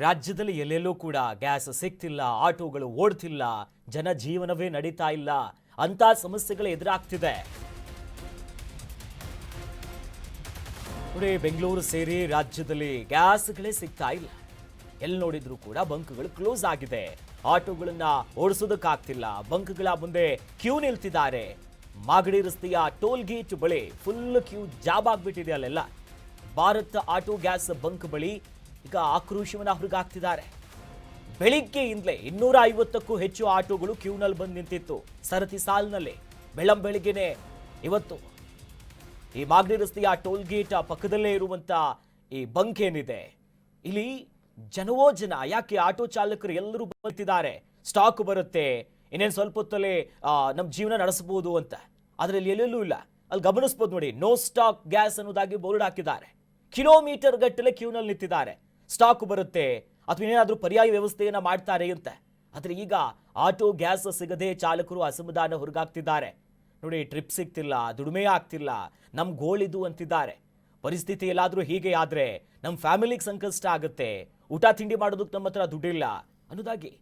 ರಾಜ್ಯದಲ್ಲಿ ಎಲ್ಲೆಲ್ಲೂ ಕೂಡ ಗ್ಯಾಸ್ ಸಿಗ್ತಿಲ್ಲ, ಆಟೋಗಳು ಓಡ್ತಿಲ್ಲ, ಜನಜೀವನವೇ ನಡೀತಾ ಇಲ್ಲ ಅಂತ ಸಮಸ್ಯೆಗಳು ಎದುರಾಗ್ತಿದೆ. ನೋಡಿ, ಬೆಂಗಳೂರು ಸೇರಿ ರಾಜ್ಯದಲ್ಲಿ ಗ್ಯಾಸ್ಗಳೇ ಸಿಗ್ತಾ ಇಲ್ಲ. ಎಲ್ಲಿ ನೋಡಿದ್ರು ಕೂಡ ಬಂಕ್ಗಳು ಕ್ಲೋಸ್ ಆಗಿದೆ. ಆಟೋಗಳನ್ನ ಓಡಿಸೋದಕ್ಕಾಗ್ತಿಲ್ಲ. ಬಂಕ್ಗಳ ಮುಂದೆ ಕ್ಯೂ ನಿಲ್ತಿದ್ದಾರೆ. ಮಾಗಡಿ ರಸ್ತೆಯ ಟೋಲ್ ಗೇಟ್ ಬಳಿ ಫುಲ್ ಕ್ಯೂ ಜಾಬ್ ಆಗ್ಬಿಟ್ಟಿದೆ. ಅಲ್ಲೆಲ್ಲ ಭಾರತ್ ಆಟೋ ಗ್ಯಾಸ್ ಬಂಕ್ ಬಳಿ ಈಗ ಆಕ್ರೋಶವನ್ನ ಹೊರಗಾಗ್ತಿದ್ದಾರೆ. ಬೆಳಿಗ್ಗೆಯಿಂದಲೇ 250ಕ್ಕೂ ಹೆಚ್ಚು ಆಟೋಗಳು ಕ್ಯೂನಲ್ಲಿ ಬಂದು ನಿಂತಿತ್ತು, ಸರತಿ ಸಾಲಿನಲ್ಲಿ. ಬೆಳಂಬೆಳಿಗ್ಗೆನೆ ಇವತ್ತು ಈ ಮಾಗಡಿ ರಸ್ತೆಯ ಟೋಲ್ ಗೇಟ್ ಪಕ್ಕದಲ್ಲೇ ಇರುವಂತ ಈ ಬಂಕ್ ಏನಿದೆ, ಇಲ್ಲಿ ಜನವೋ ಜನ. ಯಾಕೆ ಆಟೋ ಚಾಲಕರು ಎಲ್ಲರೂ ಬರ್ತಿದ್ದಾರೆ, ಸ್ಟಾಕ್ ಬರುತ್ತೆ, ಇನ್ನೇನು ಸ್ವಲ್ಪ ಹೊತ್ತಲ್ಲೇ ನಮ್ಮ ಜೀವನ ನಡೆಸಬಹುದು ಅಂತ. ಅದರಲ್ಲಿ ಎಲ್ಲೆಲ್ಲೂ ಇಲ್ಲ. ಅಲ್ಲಿ ಗಮನಿಸಬಹುದು ನೋಡಿ, ನೋ ಸ್ಟಾಕ್ ಗ್ಯಾಸ್ ಅನ್ನೋದಾಗಿ ಬೋರ್ಡ್ ಹಾಕಿದ್ದಾರೆ. ಕಿಲೋಮೀಟರ್ ಗಟ್ಟಲೆ ಕ್ಯೂನಲ್ಲಿ ನಿಂತಿದ್ದಾರೆ. ಸ್ಟಾಕ್ ಬರುತ್ತೆ ಅಥವಾ ಏನಾದರೂ ಪರ್ಯಾಯ ವ್ಯವಸ್ಥೆಯನ್ನ ಮಾಡ್ತಾರೆ ಅಂತ. ಆದ್ರೆ ಈಗ ಆಟೋ ಗ್ಯಾಸ್ ಸಿಗದೆ ಚಾಲಕರು ಅಸಮಾಧಾನ ಹೊರಗಾಗ್ತಿದ್ದಾರೆ. ನೋಡಿ, ಟ್ರಿಪ್ ಸಿಗ್ತಿಲ್ಲ, ದುಡಿಮೆ ಆಗ್ತಿಲ್ಲ, ನಮ್ ಗೋಳಿದು ಅಂತಿದ್ದಾರೆ. ಪರಿಸ್ಥಿತಿ ಎಲ್ಲಾದ್ರೂ ಹೀಗೆ ಆದ್ರೆ ನಮ್ಮ ಫ್ಯಾಮಿಲಿಗೆ ಸಂಕಷ್ಟ ಆಗುತ್ತೆ, ಊಟ ತಿಂಡಿ ಮಾಡೋದಕ್ಕೆ ನಮ್ಮ ಹತ್ರ ದುಡ್ಡಿಲ್ಲ ಅನ್ನೋದಾಗಿ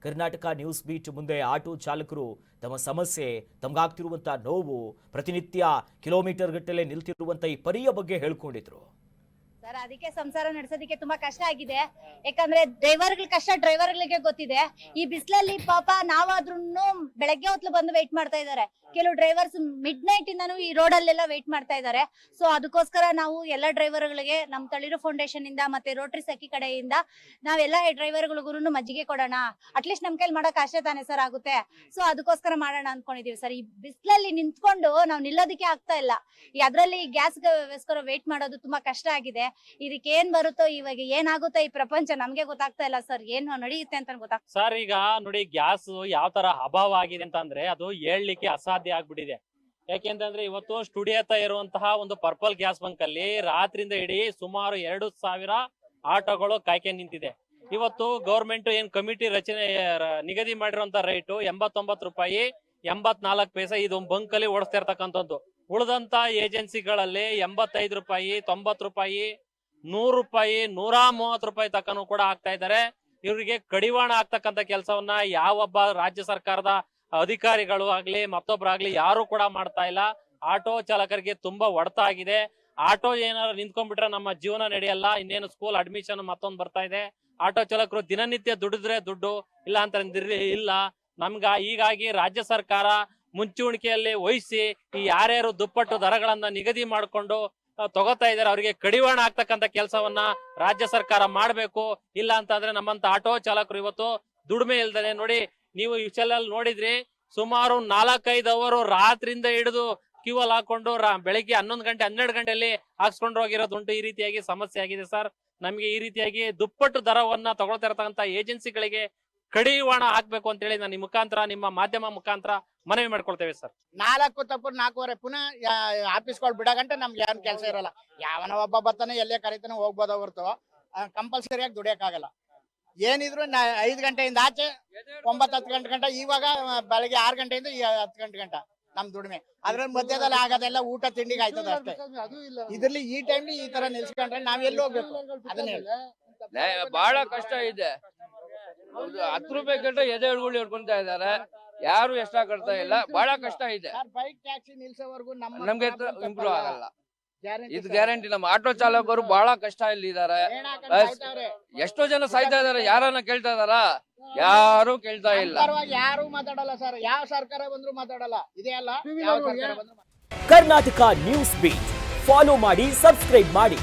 ಕರ್ನಾಟಕ ನ್ಯೂಸ್ ಬೀಟ್ ಮುಂದೆ ಆಟೋ ಚಾಲಕರು ತಮ್ಮ ಸಮಸ್ಯೆ, ತಮಗಾಗ್ತಿರುವಂತ ನೋವು, ಪ್ರತಿನಿತ್ಯ ಕಿಲೋಮೀಟರ್ ಗಟ್ಟಲೆ ನಿಲ್ತಿರುವಂತ ಈ ಪರಿಯ ಬಗ್ಗೆ ಹೇಳ್ಕೊಂಡಿದ್ರು. ಸರ್, ಅದಕ್ಕೆ ಸಂಸಾರ ನಡೆಸೋದಕ್ಕೆ ತುಂಬಾ ಕಷ್ಟ ಆಗಿದೆ. ಯಾಕಂದ್ರೆ ಡ್ರೈವರ್ಗಳ ಕಷ್ಟ ಡ್ರೈವರ್ಗಳಿಗೆ ಗೊತ್ತಿದೆ. ಈ ಬಿಸಿಲಲ್ಲಿ ಪಾಪ ನಾವಾದ್ರೂ ಬೆಳಗ್ಗೆ ಹೊತ್ತು ಬಂದು ವೇಟ್ ಮಾಡ್ತಾ ಇದ್ದಾರೆ. ಕೆಲವು ಡ್ರೈವರ್ಸ್ ಮಿಡ್ ನೈಟ್ ಇಂದಾನು ಈ ರೋಡ್ ಅಲ್ಲೆಲ್ಲ ವೇಟ್ ಮಾಡ್ತಾ ಇದ್ದಾರೆ. ಸೊ ಅದಕ್ಕೋಸ್ಕರ ನಾವು ಎಲ್ಲ ಡ್ರೈವರ್ಗಳಿಗೆ ನಮ್ಮ ತಳಿರು ಫೌಂಡೇಶನ್ ಇಂದ ಮತ್ತೆ ರೋಟರಿ ಸಖಿ ಕಡೆಯಿಂದ ನಾವೆಲ್ಲ ಡ್ರೈವರ್ಗಳಿಗೂ ಮಜ್ಜಿಗೆ ಕೊಡೋಣ. ಅಟ್ಲೀಸ್ಟ್ ನಮ್ ಕೈಲಿ ಮಾಡಕ್ ಅಷ್ಟೇ ತಾನೇ ಸರ್ ಆಗುತ್ತೆ. ಸೊ ಅದಕ್ಕೋಸ್ಕರ ಮಾಡೋಣ ಅನ್ಕೊಂಡಿದೀವಿ ಸರ್. ಈ ಬಿಸಿಲಲ್ಲಿ ನಿಂತ್ಕೊಂಡು ನಾವು ನಿಲ್ಲೋದಕ್ಕೆ ಆಗ್ತಾ ಇಲ್ಲ. ಅದ್ರಲ್ಲಿ ಗ್ಯಾಸ್ಗೋಸ್ಕರ ವೇಟ್ ಮಾಡೋದು ತುಂಬಾ ಕಷ್ಟ ಆಗಿದೆ. ಇದಕ್ಕೆ ಏನ್ ಬರುತ್ತೋ, ಇವಾಗ ಏನಾಗುತ್ತೋ ಈ ಪ್ರಪಂಚ ನಮ್ಗೆ ಗೊತ್ತಾಗ್ತಾ ಇಲ್ಲ ಸರ್. ಏನ್ ನಡೆಯುತ್ತೆ ಅಂತ ಗೊತ್ತಾಗ್ತಾ ಸರ್. ಈಗ ನೋಡಿ, ಗ್ಯಾಸ್ ಯಾವ ತರ ಅಭಾವ ಆಗಿದೆ ಅಂತಂದ್ರೆ ಅದು ಹೇಳಲಿಕ್ಕೆ ಅಸಾಧ್ಯ ಆಗ್ಬಿಟ್ಟಿದೆ. ಯಾಕೆಂತಂದ್ರೆ ಇವತ್ತು ಸ್ಟುಡಿಯೋ ಹತ್ರ ಇರುವಂತಹ ಒಂದು ಪರ್ಪಲ್ ಗ್ಯಾಸ್ ಬಂಕ್ ಅಲ್ಲಿ ರಾತ್ರಿಯಿಂದ ಇಡೀ ಸುಮಾರು 2,000 ಆಟೋಗಳು ಕಾಯ್ಕೆ ನಿಂತಿದೆ. ಇವತ್ತು ಗೌರ್ಮೆಂಟ್ ಏನ್ ಕಮಿಟಿ ರಚನೆ ನಿಗದಿ ಮಾಡಿರುವಂತ ರೈಟು 89 ರೂಪಾಯಿ 84 ಪೈಸೆ ಇದು ಬಂಕ್ ಅಲ್ಲಿ ಓಡಿಸ್ತಾ ಇರ್ತಕ್ಕಂಥದ್ದು. ಉಳಿದಂತ ಏಜೆನ್ಸಿಗಳಲ್ಲಿ 85 ರೂಪಾಯಿ 90 ರೂಪಾಯಿ 100 ರೂಪಾಯಿ 130 ರೂಪಾಯಿ ತಕ್ಕನೂ ಕೂಡ ಆಗ್ತಾ ಇದ್ದಾರೆ. ಇವರಿಗೆ ಕಡಿವಾಣ ಆಗ್ತಕ್ಕಂಥ ಕೆಲಸವನ್ನ ಯಾವೊಬ್ಬ ರಾಜ್ಯ ಸರ್ಕಾರದ ಅಧಿಕಾರಿಗಳು ಆಗ್ಲಿ ಮತ್ತೊಬ್ಬರಾಗ್ಲಿ ಯಾರು ಕೂಡ ಮಾಡ್ತಾ ಇಲ್ಲ. ಆಟೋ ಚಾಲಕರಿಗೆ ತುಂಬಾ ಹೊಡೆತ ಆಗಿದೆ. ಆಟೋ ಏನಾದ್ರು ನಿಂತ್ಕೊಂಡ್ಬಿಟ್ರೆ ನಮ್ಮ ಜೀವನ ನಡೆಯಲ್ಲ. ಇನ್ನೇನು ಸ್ಕೂಲ್ ಅಡ್ಮಿಷನ್ ಮತ್ತೊಂದು ಬರ್ತಾ ಇದೆ. ಆಟೋ ಚಾಲಕರು ದಿನನಿತ್ಯ ದುಡಿದ್ರೆ ದುಡ್ಡು, ಇಲ್ಲ ಅಂತ ಇಲ್ಲ. ಹೀಗಾಗಿ ರಾಜ್ಯ ಸರ್ಕಾರ ಮುಂಚೂಣಿಕೆಯಲ್ಲಿ ವಹಿಸಿ ಈ ಯಾರ್ಯಾರು ದುಪ್ಪಟ್ಟು ದರಗಳನ್ನ ನಿಗದಿ ಮಾಡಿಕೊಂಡು ತಗೋತಾ ಇದಾರೆ ಅವರಿಗೆ ಕಡಿವಾಣ ಆಗ್ತಕ್ಕಂಥ ಕೆಲಸವನ್ನ ರಾಜ್ಯ ಸರ್ಕಾರ ಮಾಡ್ಬೇಕು. ಇಲ್ಲ ಅಂತಂದ್ರೆ ನಮ್ಮಂತ ಆಟೋ ಚಾಲಕರು ಇವತ್ತು ದುಡಿಮೆ ಇಲ್ದಾನೆ. ನೋಡಿ, ನೀವು ಇಷ್ಟೆಲ್ಲ ನೋಡಿದ್ರಿ, ಸುಮಾರು 4-5 ಅವರು ರಾತ್ರಿಯಿಂದ ಹಿಡಿದು ಕ್ಯೂ ಅಲ್ಲಿ ಹಾಕೊಂಡು ಬೆಳಿಗ್ಗೆ 11 ಗಂಟೆ 12 ಗಂಟೆಯಲ್ಲಿ ಹಾಕ್ಸ್ಕೊಂಡು ಹೋಗಿರೋದುಂಟು. ಈ ರೀತಿಯಾಗಿ ಸಮಸ್ಯೆ ಆಗಿದೆ ಸರ್. ನಮ್ಗೆ ಈ ರೀತಿಯಾಗಿ ದುಪ್ಪಟ್ಟು ದರವನ್ನ ತಗೊಳ್ತಾ ಇರತಕ್ಕಂತ ಏಜೆನ್ಸಿಗಳಿಗೆ ಕಡಿವಾಣ ಹಾಕ್ಬೇಕು ಅಂತ ಹೇಳಿ ನಾನು ಮುಖಾಂತರ ನಿಮ್ಮ ಮಾಧ್ಯಮ ಮುಖಾಂತರ ಮನವಿ ಮಾಡ್ಕೊಳ್ತೇವೆ ಸರ್. 4 ತಪ್ಪು 4:15 ಪುನಃ ಆಫೀಸ್ಗಳು ಬಿಡಗಂಟೆ ನಮ್ಗೆ ಏನು ಕೆಲಸ ಇರಲ್ಲ. ಯಾವನ ಒಬ್ಬ ಬರ್ತಾನೆ ಎಲ್ಲೇ ಕರೀತಾನೆ ಹೋಗ್ಬೋದ ಹೊರತು ಕಂಪಲ್ಸರಿಯಾಗಿ ದುಡಿಯಕ್ಕಾಗಲ್ಲ. ಏನಿದ್ರು 5 ಗಂಟೆಯಿಂದ ಆಚೆ 9-10 ಗಂಟೆ ಗಂಟ. ಇವಾಗ ಬೆಳಗ್ಗೆ 6 ಗಂಟೆಯಿಂದ 10 ಗಂಟೆ ಗಂಟ ನಮ್ ದುಡಿಮೆ. ಅದ್ರ ಮಧ್ಯದಲ್ಲಿ ಆಗೋದೆಲ್ಲ ಊಟ ತಿಂಡಿಗೆ ಆಯ್ತದ ಅಷ್ಟೇ. ಇದ್ರಲ್ಲಿ ಈ ಟೈಮ್ ಈ ತರ ನಿಲ್ಸ್ಕೊಂಡ್ರೆ ನಾವ್ ಎಲ್ಲಿ ಹೋಗ್ಬೇಕು ಅದನ್ನ ಹೇಳಿ. ಬಹಳ ಕಷ್ಟ ಇದೆ. 10 ರೂಪಾಯಿ ಗಂಟೆ ಎದೆಗಳು ಹಿಡ್ಕೊಂತಾ ಇದಾರೆ. ಯಾರು ಎಷ್ಟ ಕಟ್ತಾ ಇಲ್ಲ. ಬಹಳ ಕಷ್ಟ ಇದೆ. ಬೈಕ್ ಟ್ಯಾಕ್ಸಿ ನಿಲ್ಸೋವರೆಗೂ ನಮ್ಗೆ ಇಂಪ್ರೂವ್ ಆಗಲ್ಲ. ಇದು ಗ್ಯಾರಂಟಿ. ನಮ್ಮ ಆಟೋ ಚಾಲಕರು ಬಹಳ ಕಷ್ಟ ಇಲ್ಲಿ ಇದಾರೆ. ಎಷ್ಟೋ ಜನ ಸಾಯ್ತಾ ಇದಾರೆ. ಯಾರನ್ನ ಕೇಳ್ತಾ ಇದಾರ? ಯಾರು ಕೇಳ್ತಾ ಇಲ್ಲ. ಯಾರು ಮಾತಾಡಲ್ಲ ಸರ್. ಯಾವ ಸರ್ಕಾರ ಬಂದ್ರು ಮಾತಾಡಲ್ಲ. ಇದೇ ಅಲ್ಲ, ಯಾವ ಸರ್ಕಾರ ಬಂದ್ರು. ಕರ್ನಾಟಕ ನ್ಯೂಸ್ ಬೀಟ್ ಫಾಲೋ ಮಾಡಿ, ಸಬ್ಸ್ಕ್ರೈಬ್ ಮಾಡಿ.